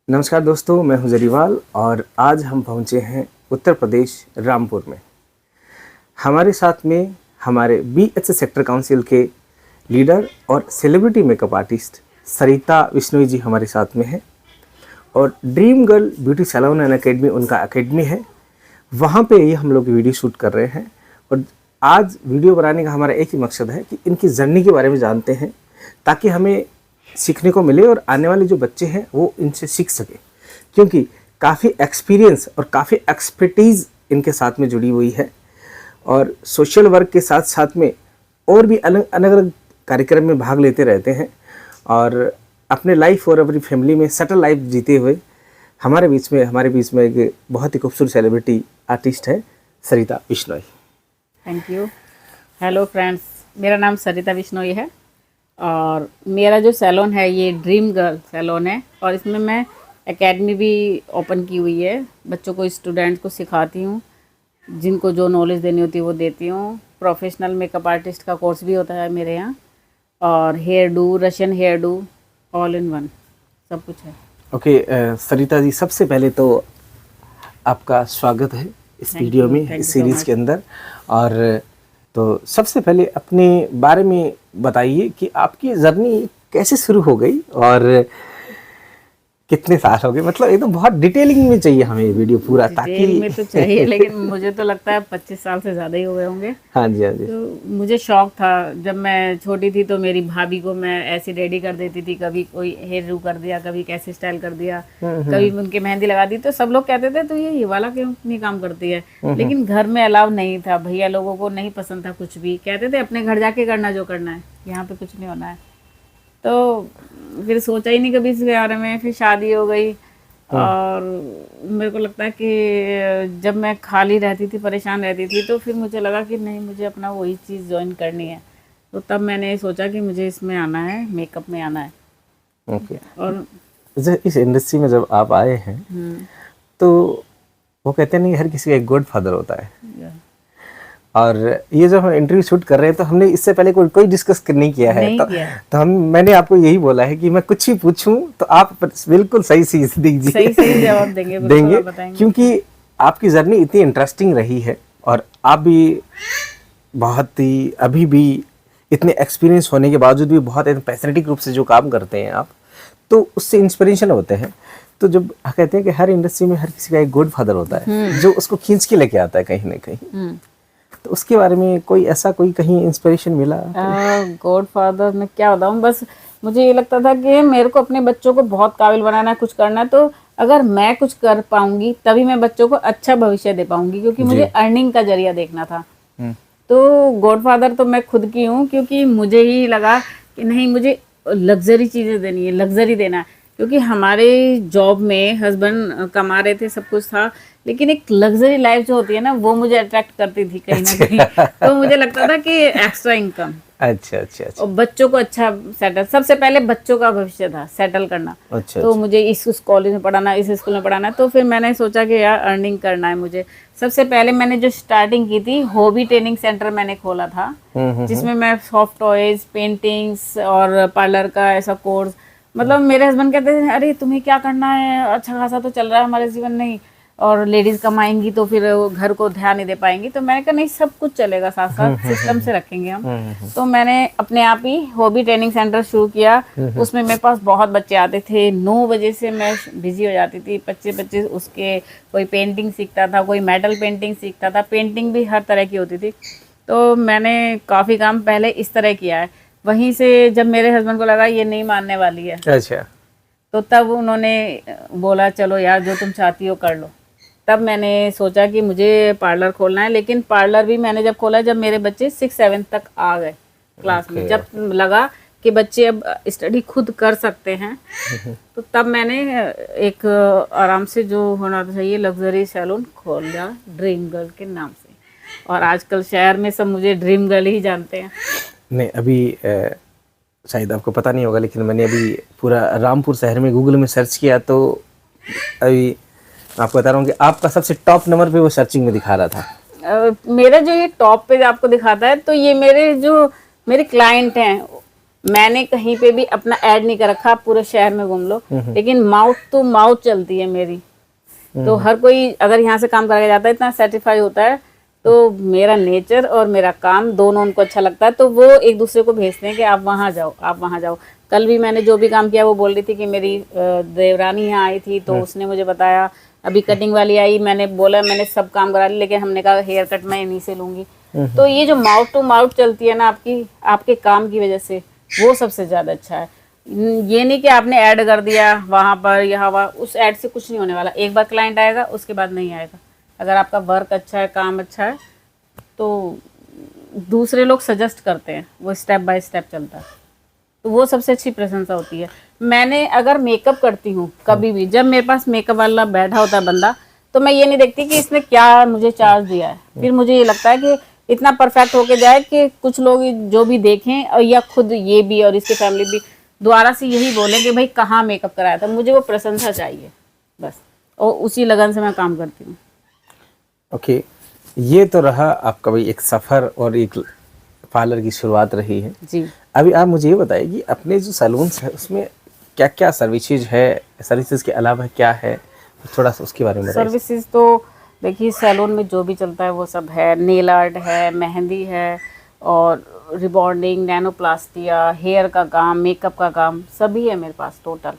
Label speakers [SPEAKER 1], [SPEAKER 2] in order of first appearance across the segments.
[SPEAKER 1] नमस्कार दोस्तों, मैं हूं जरीवाल और आज हम पहुंचे हैं उत्तर प्रदेश रामपुर में। हमारे साथ में हमारे BH सेक्टर काउंसिल के लीडर और celebrity makeup artist Sarita Bishnoi ji हमारे साथ में हैं और dream girl beauty salon and academy उनका एकेडमी है। वहाँ पे ये हम लोग वीडियो शूट कर रहे हैं और आज वीडियो बनाने का हमारा एक ही मकसद है कि इनकी जर्नी के बारे में जानते हैं ताकि हमें सीखने को मिले और आने वाले जो बच्चे हैं वो इनसे सीख सके, क्योंकि काफ़ी एक्सपीरियंस और काफ़ी एक्सपर्टीज़ इनके साथ में जुड़ी हुई है और सोशल वर्क के साथ साथ में और भी अलग अलग कार्यक्रम में भाग लेते रहते हैं और अपने लाइफ और अपनी फैमिली में सेटल लाइफ जीते हुए हमारे बीच में एक बहुत ही खूबसूरत सेलिब्रिटी आर्टिस्ट है Sarita Bishnoi.
[SPEAKER 2] Thank you. Hello friends, मेरा नाम सरिता बिश्नोई है और मेरा जो सैलून है ये ड्रीम गर्ल सैलून है और इसमें मैं एकेडमी भी ओपन की हुई है। बच्चों को, स्टूडेंट्स को सिखाती हूँ, जिनको जो नॉलेज देनी होती है वो देती हूँ। प्रोफेशनल मेकअप आर्टिस्ट का कोर्स भी होता है मेरे यहाँ और hairdo, Russian hairdo, all in one सब कुछ है।
[SPEAKER 1] ओके, सरिता जी, सबसे पहले तो आपका स्वागत है इस वीडियो में, इस सीरीज़ के अंदर। और तो सबसे पहले अपने बारे में बताइए कि आपकी जर्नी कैसे शुरू हो गई और कितने साल हो गए, मतलब एकदम बहुत डिटेलिंग में चाहिए हमें वीडियो पूरा, ताकि
[SPEAKER 2] में तो चाहिए लेकिन मुझे तो लगता है 25 साल से ज़्यादा ही हो गए होंगे।
[SPEAKER 1] हाँ जी, हाँ जी।
[SPEAKER 2] तो मुझे शौक था, जब मैं छोटी थी तो मेरी भाभी को मैं ऐसे रेडी कर देती थी, कभी कोई हेयर रू कर दिया, कभी कैसे स्टाइल कर दिया, कभी उनके मेहंदी लगा दी। तो सब लोग कहते थे तो ये वाला क्यों नहीं काम करती है, लेकिन घर में अलाउ नहीं था, भैया लोगों को नहीं पसंद था कुछ भी, कहते थे अपने घर जाके करना जो करना है, यहाँ पे कुछ नहीं होना है। तो फिर सोचा ही नहीं कभी इसके बारे में। फिर शादी हो गई और मेरे को लगता है कि जब मैं खाली रहती थी, परेशान रहती थी, तो फिर मुझे लगा कि नहीं, मुझे अपना वही चीज़ ज्वाइन करनी है। तो तब मैंने सोचा कि मुझे इसमें आना है, मेकअप में आना है।
[SPEAKER 1] ओके।
[SPEAKER 2] और
[SPEAKER 1] इस इंडस्ट्री में जब आप आए हैं तो वो कहते नहीं, हर किसी का एक गॉड फादर होता है। और ये जब हम इंटरव्यू शूट कर रहे हैं तो हमने इससे पहले कोई डिस्कस नहीं किया है। तो मैंने आपको यही बोला है कि मैं कुछ ही पूछूं तो आप बिल्कुल सही चीज दीजिए, सही जवाब देंगे क्योंकि आपकी जर्नी इतनी इंटरेस्टिंग रही है और आप भी बहुत ही अभी भी इतने एक्सपीरियंस होने के बावजूद भी बहुत पैशनेटिक रूप से जो काम करते हैं आप, तो उससे इंस्पिरेशन होते हैं। तो जब कहते हैं कि हर इंडस्ट्री में हर किसी का एक गॉड फादर होता है जो उसको खींच के लेके आता है कहीं ना कहीं। तो उसके बारे में कोई कहीं इंस्पिरेशन मिला?
[SPEAKER 2] गॉड फादर में क्या बताऊँ, बस मुझे ये लगता था कि मेरे को अपने बच्चों को बहुत काबिल बनाना है, कुछ करना है। तो अगर मैं कुछ कर पाऊंगी तभी मैं बच्चों को अच्छा भविष्य दे पाऊंगी, क्योंकि मुझे अर्निंग का जरिया देखना था। तो गॉड फादर तो मैं खुद की हूँ, क्योंकि मुझे ही लगा कि नहीं, मुझे लग्जरी चीज़ें देनी है, लग्जरी देना है। क्योंकि हमारे जॉब में हस्बैंड कमा रहे थे, सब कुछ था, लेकिन एक लग्जरी लाइफ जो होती है ना, वो मुझे अट्रैक्ट करती थी कहीं ना कहीं। तो मुझे लगता था कि एक्स्ट्रा इनकम,
[SPEAKER 1] अच्छा।
[SPEAKER 2] और बच्चों को अच्छा सेटल, सबसे पहले बच्चों का भविष्य था सेटल करना। तो मुझे इस कॉलेज में पढ़ाना, इस स्कूल में पढ़ाना। तो फिर मैंने सोचा कि यार अर्निंग करना है मुझे। सबसे पहले मैंने जो स्टार्टिंग की थी, हॉबी ट्रेनिंग सेंटर मैंने खोला था, जिसमें मैं सॉफ्ट टॉयज, पेंटिंग्स और पार्लर का ऐसा कोर्स। मतलब मेरे हस्बैंड कहते थे, अरे तुम्हें क्या करना है, अच्छा खासा तो चल रहा है हमारे जीवन नहीं, और लेडीज कमाएंगी तो फिर वो घर को ध्यान नहीं दे पाएंगी। तो मैंने कहा नहीं, सब कुछ चलेगा, साथ साथ सिस्टम से रखेंगे हम। तो मैंने अपने आप ही हॉबी ट्रेनिंग सेंटर शुरू किया। उसमें मेरे पास बहुत बच्चे आते थे, 9 बजे से मैं बिजी हो जाती थी। बच्चे उसके, कोई पेंटिंग सीखता था, कोई मेटल पेंटिंग सीखता था, पेंटिंग भी हर तरह की होती थी। तो मैंने काफ़ी काम पहले इस तरह किया है। वहीं से जब मेरे हस्बैंड को लगा ये नहीं मानने वाली है,
[SPEAKER 1] अच्छा,
[SPEAKER 2] तो तब उन्होंने बोला चलो यार, जो तुम चाहती हो कर लो। तब मैंने सोचा कि मुझे पार्लर खोलना है। लेकिन पार्लर भी मैंने जब खोला जब मेरे बच्चे 6-7 तक आ गए क्लास में, जब लगा कि बच्चे अब स्टडी खुद कर सकते हैं, तो तब मैंने एक आराम से जो होना चाहिए लग्जरी सैलून खोल लिया ड्रीम गर्ल के नाम से। और आजकल शहर में सब मुझे ड्रीम गर्ल ही जानते हैं।
[SPEAKER 1] नहीं, अभी शायद आपको पता नहीं होगा, लेकिन मैंने अभी पूरा रामपुर शहर में गूगल में सर्च किया तो अभी आपको बता रहा हूँ कि आपका सबसे टॉप नंबर पे वो सर्चिंग में दिखा रहा था।
[SPEAKER 2] मेरा जो ये टॉप पे आपको दिखाता है, तो ये मेरे क्लाइंट हैं, मैंने कहीं पे भी अपना ऐड नहीं कर रखा, आप पूरे शहर में घूम लो, लेकिन माउथ टू माउथ चलती है मेरी। तो हर कोई अगर यहाँ से काम करके जाता है इतना सेटिस्फाई होता है, तो मेरा नेचर और मेरा काम दोनों उनको अच्छा लगता है, तो वो एक दूसरे को भेजते हैं कि आप वहाँ जाओ, आप वहाँ जाओ। कल भी मैंने जो भी काम किया वो बोल रही थी कि मेरी देवरानी यहाँ आई थी तो उसने मुझे बताया, अभी कटिंग वाली आई, मैंने बोला मैंने सब काम करा लिया, लेकिन हमने कहा हेयर कट मैं इन्हीं से लूँगी। तो ये जो माउथ टू माउथ चलती है ना आपकी, आपके काम की वजह से, वो सबसे ज़्यादा अच्छा है। ये नहीं कि आपने ऐड कर दिया वहाँ पर यहाँ वहाँ, उस ऐड से कुछ नहीं होने वाला। एक बार क्लाइंट आएगा उसके बाद नहीं आएगा। अगर आपका वर्क अच्छा है, काम अच्छा है, तो दूसरे लोग सजेस्ट करते हैं, वो स्टेप बाय स्टेप चलता है, तो वो सबसे अच्छी प्रशंसा होती है। मैंने अगर मेकअप करती हूँ कभी भी, जब मेरे पास मेकअप वाला बैठा होता है बंदा, तो मैं ये नहीं देखती कि इसने क्या मुझे चार्ज दिया है। फिर मुझे ये लगता है कि इतना परफेक्ट होके जाए कि कुछ लोग जो भी देखें, और या खुद ये भी और इसकी फैमिली भी दोबारा से यही बोले कि भाई कहाँ मेकअप कराया था। मुझे वो प्रशंसा चाहिए बस, और उसी लगन से मैं काम करती हूँ।
[SPEAKER 1] ओके, ये तो रहा आपका भाई एक सफ़र और एक पार्लर की शुरुआत रही है
[SPEAKER 2] जी।
[SPEAKER 1] अभी आप मुझे ये बताइए कि अपने जो सैलून्स है उसमें क्या क्या सर्विसेज है, सर्विसेज के अलावा क्या है, थोड़ा सा उसके बारे में बताइए।
[SPEAKER 2] सर्विसेज तो देखिए सैलून में जो भी चलता है वो सब है। नेल आर्ट है, मेहंदी है, और रिबॉन्डिंग, नैनोप्लास्टिया, हेयर का काम, मेकअप का काम, सभी है मेरे पास टोटल।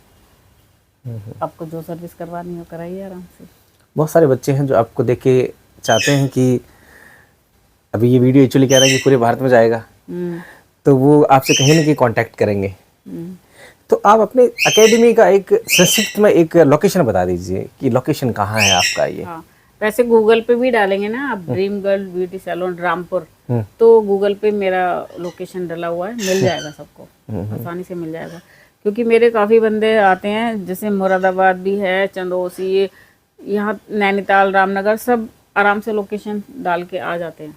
[SPEAKER 2] आपको जो सर्विस करवानी हो कराइए आराम से।
[SPEAKER 1] बहुत सारे बच्चे हैं जो आपको देख के चाहते हैं कि अभी ये वीडियो एक्चुअली कह रहा है कि पूरे भारत में जाएगा, तो वो आपसे कहीं ना कहीं कांटेक्ट करेंगे। तो आप अपने एकेडमी का एक संक्षिप्त में एक लोकेशन बता दीजिए कि लोकेशन कहाँ है आपका ये।
[SPEAKER 2] हाँ, वैसे गूगल पे भी डालेंगे ना आप, dream girl beauty salon Rampur, तो गूगल पे मेरा लोकेशन डला हुआ है, मिल जाएगा सबको, आसानी से मिल जाएगा। क्योंकि मेरे काफ़ी बंदे आते हैं, जैसे मुरादाबाद भी है, चंदौसी, यहाँ नैनीताल, रामनगर, सब आराम से लोकेशन डाल के आ जाते हैं।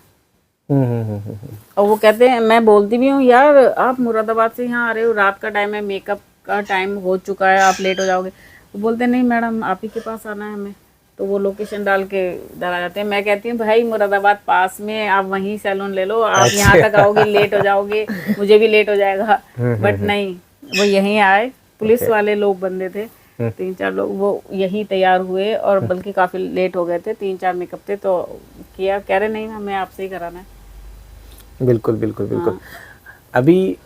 [SPEAKER 2] और वो कहते हैं, मैं बोलती भी हूँ यार आप मुरादाबाद से यहाँ आ रहे हो, रात का टाइम है, मेकअप का टाइम हो चुका है, आप लेट हो जाओगे। वो बोलते नहीं मैडम आप ही के पास आना है हमें, तो वो लोकेशन डाल के इधर आ जाते हैं। मैं कहती हूँ भाई मुरादाबाद पास में, आप वहीं सैलून ले लो, आप यहाँ तक आओगे लेट हो जाओगे, मुझे भी लेट हो जाएगा। बट नहीं, वो यहीं आए, पुलिस वाले लोग बंदे थे, 3-4 लोग, वो यही तैयार हुए, और बल्कि काफ़ी लेट हो गए थे, 3-4 मेकअप थे, तो किया, कह रहे नहीं हमें आपसे ही कराना है।
[SPEAKER 1] बिल्कुल बिल्कुल बिल्कुल। अभी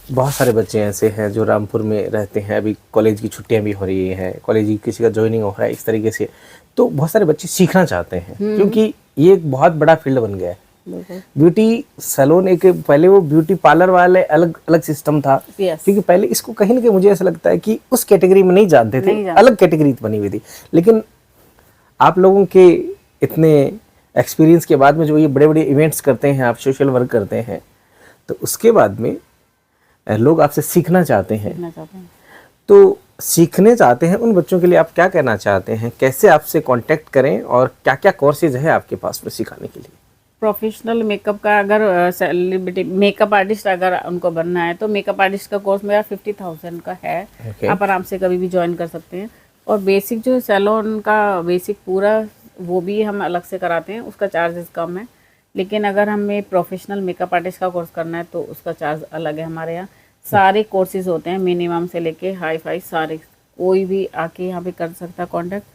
[SPEAKER 1] बहुत सारे बच्चे ऐसे हैं जो रामपुर में रहते हैं, अभी कॉलेज की छुट्टियां भी हो रही हैं, कॉलेज की किसी का ज्वाइनिंग हो रहा है इस तरीके से, तो बहुत सारे बच्चे सीखना चाहते हैं क्योंकि ये एक बहुत बड़ा फील्ड बन गया है। ब्यूटी सैलून एक, पहले वो ब्यूटी पार्लर वाले अलग अलग सिस्टम था, क्योंकि पहले इसको कहीं ना कहीं मुझे ऐसा लगता है कि उस कैटेगरी में नहीं जानते थे, अलग कैटेगरी बनी हुई थी। लेकिन आप लोगों के इतने एक्सपीरियंस के बाद में जो ये बड़े बड़े इवेंट्स करते हैं, आप सोशल वर्क करते हैं, तो उसके बाद में लोग आपसे सीखना चाहते हैं। तो सीखने चाहते हैं उन बच्चों के लिए आप क्या कहना चाहते हैं, कैसे आपसे कांटेक्ट करें, और क्या क्या कोर्सेज है आपके पास में सिखाने के लिए?
[SPEAKER 2] प्रोफेशनल मेकअप का, अगर सेलिब्रिटी मेकअप आर्टिस्ट अगर उनको बनना है, तो मेकअप आर्टिस्ट का कोर्स मेरा 50,000 का है। आप आराम से कभी भी ज्वाइन कर सकते हैं। और बेसिक जो सैलून का बेसिक पूरा, वो भी हम अलग से कराते हैं, उसका चार्जेस कम है। लेकिन अगर हमें प्रोफेशनल मेकअप आर्टिस्ट का कोर्स करना है तो उसका चार्ज अलग है। हमारे यहाँ सारे कोर्सेज होते हैं, मिनिमम से लेके हाई फाई सारे, कोई भी आके यहाँ पे कर सकता है कॉन्टेक्ट।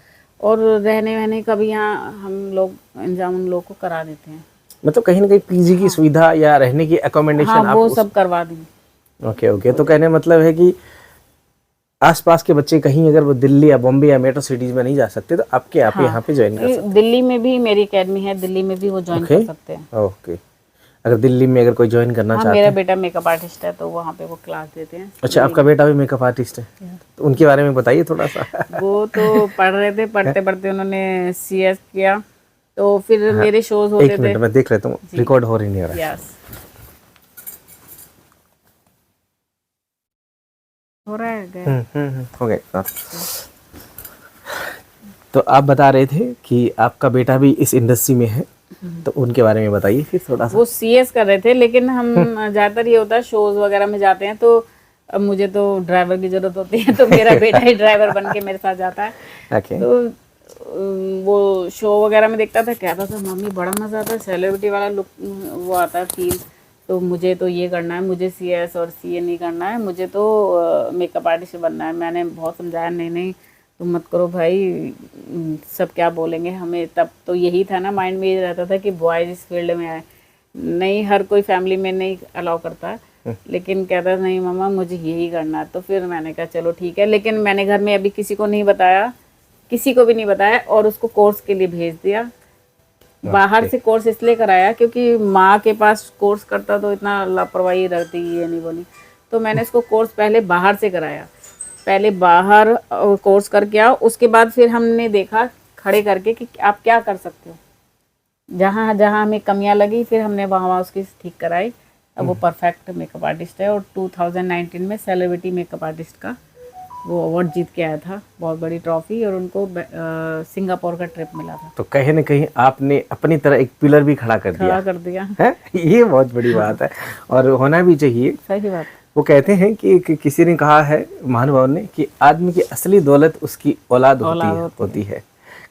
[SPEAKER 2] और रहने वहने का भी यहाँ हम लोग इंतजाम उन लोगों को करा देते हैं।
[SPEAKER 1] मतलब कहीं ना कहीं पीजी की सुविधा या रहने की अकोमोडेशन,
[SPEAKER 2] हाँ, वो सब करवा देंगे।
[SPEAKER 1] Okay okay. तो कहने मतलब है कि आसपास के बच्चे कहीं अगर वो दिल्ली या बॉम्बे या मेट्रो सिटीज में नहीं जा सकते तो आपके आप यहाँ पे ज्वाइन कर सकते हैं।
[SPEAKER 2] दिल्ली में भी मेरी एकेडमी है, दिल्ली में भी वो ज्वाइन कर सकते हैं।
[SPEAKER 1] ओके। अगर दिल्ली में अगर कोई ज्वाइन करना चाहता है,
[SPEAKER 2] मेरा बेटा मेकअप आर्टिस्ट है तो वहाँ पे वो क्लास देते हैं।
[SPEAKER 1] अच्छा, आपका बेटा भी मेकअप आर्टिस्ट है, तो उनके बारे में बताइए थोड़ा सा।
[SPEAKER 2] वो तो पढ़ रहे थे, पढ़ते पढ़ते उन्होंने CS किया, तो फिर मेरे शोज होते थे।
[SPEAKER 1] एक मिनट मैं देख लेता हूँ, रिकॉर्ड हो रही नहीं हो रहा है।
[SPEAKER 2] हो रहा है
[SPEAKER 1] हो गया। तो आप बता रहे थे कि आपका बेटा भी इस इंडस्ट्री में है, तो उनके बारे में बताइए फिर थोड़ा सा।
[SPEAKER 2] वो CS कर रहे थे, लेकिन हम ज़्यादातर ये होता है शोज वगैरह में जाते हैं, तो अब मुझे तो ड्राइवर की जरूरत होती है, तो मेरा बेटा ही ड्राइवर बन के मेरे साथ जाता है। तो वो शो वगैरह में देखता था, कहता था मम्मी बड़ा मजा आता है, सेलिब्रिटी वाला लुक वो आता है फील। तो मुझे तो ये करना है, मुझे CS और CA नहीं करना है, मुझे तो मेकअप आर्टिस्ट बनना है। मैंने बहुत समझाया, नहीं नहीं तुम मत करो भाई, सब क्या बोलेंगे हमें। तब तो यही था ना, माइंड में ये रहता था कि बॉयज़ इस फील्ड में आए, नहीं हर कोई फैमिली में नहीं अलाउ करता है, लेकिन कहता नहीं मम्मा मुझे यही करना है। तो फिर मैंने कहा चलो ठीक है, लेकिन मैंने घर में अभी किसी को नहीं बताया, किसी को भी नहीं बताया, और उसको कोर्स के लिए भेज दिया। बाहर से कोर्स इसलिए कराया क्योंकि माँ के पास कोर्स करता तो इतना लापरवाही रहती, ये नहीं बोली, तो मैंने इसको कोर्स पहले बाहर से कराया। पहले बाहर कोर्स करके आओ, उसके बाद फिर हमने देखा खड़े करके कि आप क्या कर सकते हो। जहाँ जहाँ हमें कमियाँ लगी फिर हमने वहाँ उसकी ठीक कराई। अब वो परफेक्ट मेकअप आर्टिस्ट है, और 2019 में सेलिब्रिटी मेकअप आर्टिस्ट का वो अवार्ड जीत के आया था, बहुत बड़ी ट्रॉफी, और उनको सिंगापुर का ट्रिप मिला था।
[SPEAKER 1] तो कहीं ना कहीं आपने अपनी तरह एक पिलर भी खड़ा कर दिया है? ये बहुत बड़ी बात है, और होना भी चाहिए।
[SPEAKER 2] सही बात।
[SPEAKER 1] वो कहते हैं कि किसी ने कहा है, महानुभाव ने, कि आदमी की असली दौलत उसकी औलाद होती है,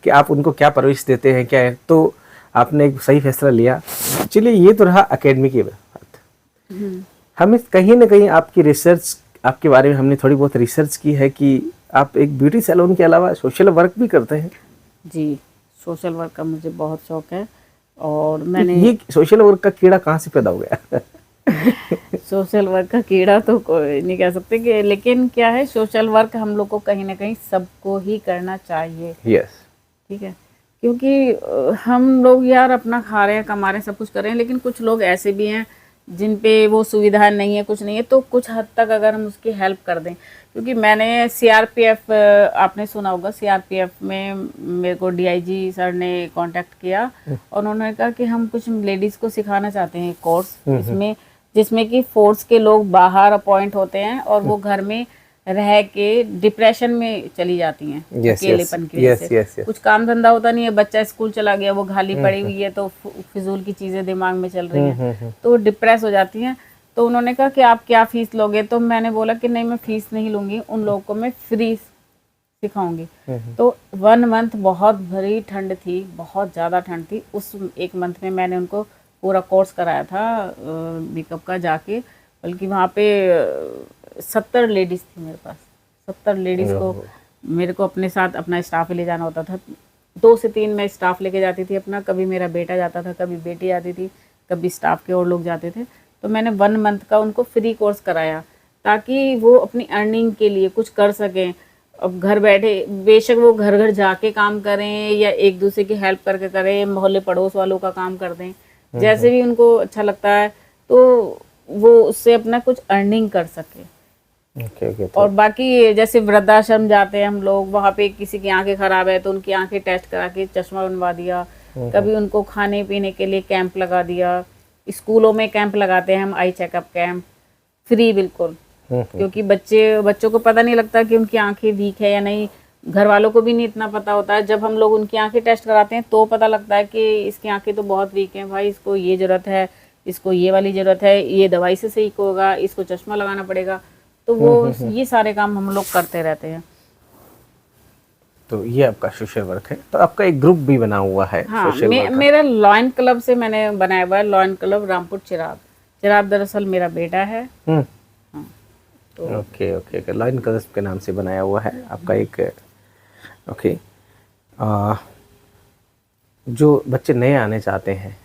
[SPEAKER 1] कि आप उनको क्या परवरिश देते हैं क्या है। तो आपने एक सही फैसला लिया। चलिए, ये तो रहा एकेडमी की बात। हमें कहीं ना कहीं आपकी रिसर्च, आपके बारे में हमने थोड़ी बहुत रिसर्च की है कि आप एक ब्यूटी सैलून के अलावा सोशल वर्क भी करते हैं। जी,
[SPEAKER 2] सोशल वर्क का मुझे बहुत शौक है, और मैंने
[SPEAKER 1] ये सोशल वर्क का कीड़ा कहाँ से पैदा हो गया?
[SPEAKER 2] सोशल वर्क का कीड़ा तो कोई नहीं कह सकते कि, लेकिन क्या है, सोशल वर्क हम लोग को कहीं ना कहीं सबको ही करना चाहिए।
[SPEAKER 1] यस,
[SPEAKER 2] ठीक है, क्योंकि हम लोग यार अपना खा रहे हैं, कमा रहे हैं, सब कुछ कर रहे हैं, लेकिन कुछ लोग ऐसे भी हैं जिन पे वो सुविधा नहीं है, कुछ नहीं है, तो कुछ हद तक अगर हम उसकी हेल्प कर दें। क्योंकि मैंने CRPF, आपने सुना होगा, CRPF में मेरे को DIG सर ने कांटेक्ट किया, और उन्होंने कहा कि हम कुछ लेडीज़ को सिखाना चाहते हैं कोर्स, जिसमें कि फोर्स के लोग बाहर अपॉइंट होते हैं और वो घर में रह के डिप्रेशन में चली जाती हैं, अकेलेपन की वजह से। कुछ काम धंधा होता नहीं है, बच्चा स्कूल चला गया, वो खाली पड़ी हुई है, तो फिजूल की चीजें दिमाग में चल रही हैं, तो डिप्रेस हो जाती हैं। तो उन्होंने कहा कि आप क्या फीस लोगे? तो मैंने बोला कि नहीं, मैं फीस नहीं लूंगी, उन लोगों को मैं फ्री सिखाऊंगी। तो 1 मंथ, बहुत भरी ठंड थी, बहुत ज़्यादा ठंड थी, उस 1 मंथ में मैंने उनको पूरा कोर्स कराया था मेकअप का जाके। बल्कि वहाँ पे 70 लेडीज़ थी मेरे पास। 70 लेडीज़ को मेरे को अपने साथ अपना स्टाफ ले जाना होता था। 2 से 3 मैं स्टाफ लेके जाती थी अपना, कभी मेरा बेटा जाता था, कभी बेटी जाती थी, कभी स्टाफ के और लोग जाते थे। तो मैंने 1 मंथ का उनको फ्री कोर्स कराया ताकि वो अपनी अर्निंग के लिए कुछ कर सकें। अब घर बैठे, बेशक वो घर घर जाके काम करें या एक दूसरे की हेल्प करके करें, मोहल्ले पड़ोस वालों का काम कर दें, जैसे भी उनको अच्छा लगता है, तो वो उससे अपना कुछ अर्निंग कर सके। तो और बाकी जैसे वृद्धाश्रम जाते हैं हम लोग, वहाँ पे किसी की आंखें खराब है तो उनकी आंखें टेस्ट करा के चश्मा बनवा दिया। कभी उनको खाने पीने के लिए कैंप लगा दिया। स्कूलों में कैंप लगाते हैं हम, आई चेकअप कैंप, फ्री बिल्कुल, क्योंकि बच्चों को पता नहीं लगता कि उनकी आंखें वीक है या नहीं, घर वालों को भी नहीं इतना पता होता है। जब हम लोग उनकी आंखें टेस्ट कराते हैं तो पता लगता है कि इसकी आंखें तो बहुत वीक हैं भाई, इसको ये ज़रूरत है, इसको ये वाली ज़रूरत है, ये दवाई से सही होगा, इसको चश्मा लगाना पड़ेगा। तो वो ये सारे काम हम लोग करते रहते हैं।
[SPEAKER 1] तो ये आपका सोशल वर्क है। तो आपका एक ग्रुप भी बना हुआ है?
[SPEAKER 2] हाँ, मेरा लॉयन क्लब से मैंने बनाया हुआ है, लॉयन क्लब रामपुर चिराब दरअसल मेरा बेटा है। हाँ,
[SPEAKER 1] तो ओके, लॉयन क्लब के नाम से बनाया हुआ है आपका एक। ओके, जो बच्चे नए आने चाहते हैं,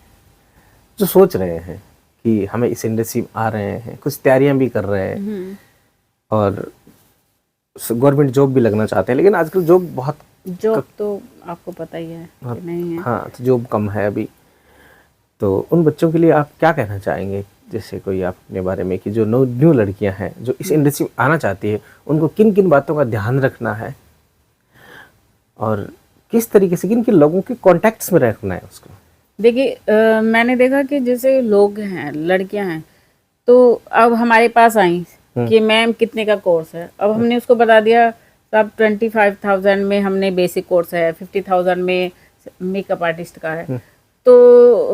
[SPEAKER 1] जो सोच रहे हैं कि हमें इस इंडस्ट्री में आ रहे हैं, कुछ तैयारियां भी कर रहे हैं और गवर्नमेंट जॉब भी लगना चाहते हैं, लेकिन आजकल जॉब
[SPEAKER 2] तो आपको पता ही है कि नहीं है।
[SPEAKER 1] हाँ, तो जॉब कम है अभी। तो उन बच्चों के लिए आप क्या कहना चाहेंगे? जैसे कोई आप अपने बारे में कि जो न्यू लड़कियां हैं जो इस इंडस्ट्री में आना चाहती है, उनको किन किन बातों का ध्यान रखना है और किस तरीके से किन किन लोगों के कॉन्टैक्ट्स में रखना है उसको?
[SPEAKER 2] देखिए, मैंने देखा कि जैसे लोग हैं, लड़कियां हैं, तो अब हमारे पास आई कि मैम कितने का कोर्स है। अब हमने उसको बता दिया साहब 25,000 में हमने बेसिक कोर्स है, 50,000 में मेकअप आर्टिस्ट का है। तो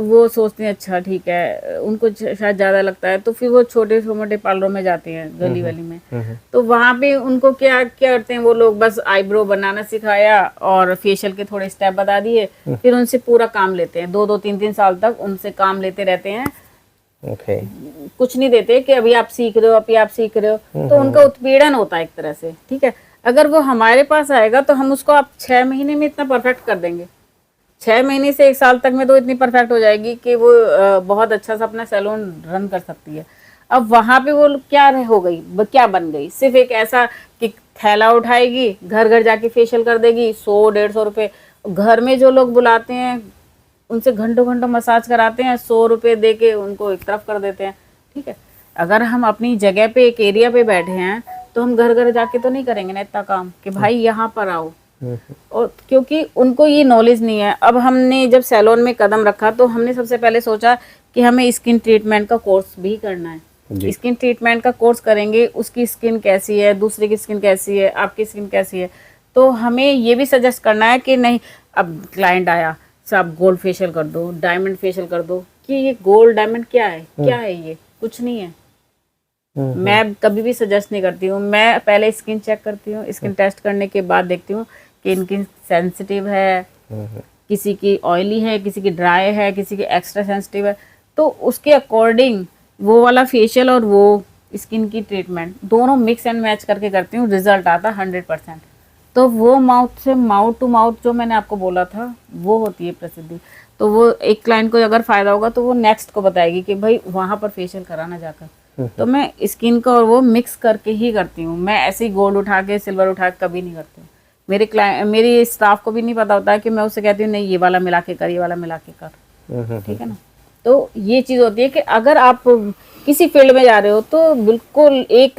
[SPEAKER 2] वो सोचते हैं अच्छा ठीक है, उनको शायद ज़्यादा लगता है, तो फिर वो छोटे मोटे पार्लरों में जाते हैं गली वाली में। तो वहाँ पे उनको क्या करते हैं वो लोग, बस आईब्रो बनाना सिखाया और फेशियल के थोड़े स्टेप बता दिए, फिर उनसे पूरा काम लेते हैं। 2-2, 3-3 साल तक उनसे काम लेते रहते हैं
[SPEAKER 1] ओके।
[SPEAKER 2] कुछ नहीं देते कि अभी आप सीख रहे हो, अभी आप सीख रहे हो, तो उनका उत्पीड़न होता है एक तरह से, ठीक है। अगर वो हमारे पास आएगा तो हम उसको आप 6 महीने में इतना परफेक्ट कर देंगे, 6 महीने से 1 साल तक में तो इतनी परफेक्ट हो जाएगी कि वो बहुत अच्छा सा अपना सैलून रन कर सकती है। अब वहां पे वो क्या हो गई, क्या बन गई, सिर्फ एक ऐसा कि थैला उठाएगी, घर घर जाके फेशियल कर देगी, 100-150 रुपए। घर में जो लोग बुलाते हैं उनसे घंटों घंटों मसाज कराते हैं, 100 रुपए दे के उनको एक तरफ कर देते हैं, ठीक है। अगर हम अपनी जगह पे एक एरिया पे बैठे हैं तो हम घर घर जाके तो नहीं करेंगे ना इतना काम कि भाई यहाँ पर आओ, और क्योंकि उनको ये नॉलेज नहीं है। अब हमने जब सैलून में कदम रखा तो हमने सबसे पहले सोचा कि हमें स्किन ट्रीटमेंट का कोर्स भी करना है। स्किन ट्रीटमेंट का कोर्स करेंगे, उसकी स्किन कैसी है, दूसरे की स्किन कैसी है, आपकी स्किन कैसी है, तो हमें ये भी सजेस्ट करना है कि नहीं, अब क्लाइंट आया, आप गोल्ड फेशियल कर दो, डायमंड फेशियल कर दो, कि ये गोल्ड डायमंड क्या है, क्या है, ये कुछ नहीं है। मैं कभी भी सजेस्ट नहीं करती हूँ, मैं पहले स्किन चेक करती हूँ, स्किन टेस्ट करने के बाद देखती हूँ कि इनकी सेंसिटिव है, किसी की ऑयली है, किसी की ड्राई है, किसी की एक्स्ट्रा सेंसिटिव है, तो उसके अकॉर्डिंग वो वाला फेशियल और वो स्किन की ट्रीटमेंट दोनों मिक्स एंड मैच करके करती हूँ, रिजल्ट आता 100%। तो वो माउथ से माउथ टू माउथ जो मैंने आपको बोला था वो होती है प्रसिद्धि। तो वो एक क्लाइंट को अगर फ़ायदा होगा तो वो नेक्स्ट को बताएगी कि भाई वहाँ पर फेशियल कराना जाकर। तो मैं स्किन का और वो मिक्स करके ही करती हूँ, मैं ऐसे ही गोल्ड उठा के सिल्वर उठा के कभी नहीं करती हूँ। मेरी स्टाफ को भी नहीं पता होता है कि मैं उससे कहती हूँ नहीं ये वाला मिला के कर, ये वाला मिला के कर, ठीक है ना। तो ये चीज़ होती है कि अगर आप किसी फील्ड में जा रहे हो तो बिल्कुल एक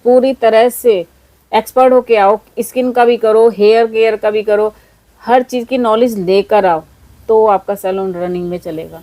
[SPEAKER 2] पूरी तरह से एक्सपर्ट होके आओ, स्किन का भी करो, हेयर केयर का भी करो, हर चीज़ की नॉलेज लेकर आओ, तो आपका सैलून रनिंग में चलेगा।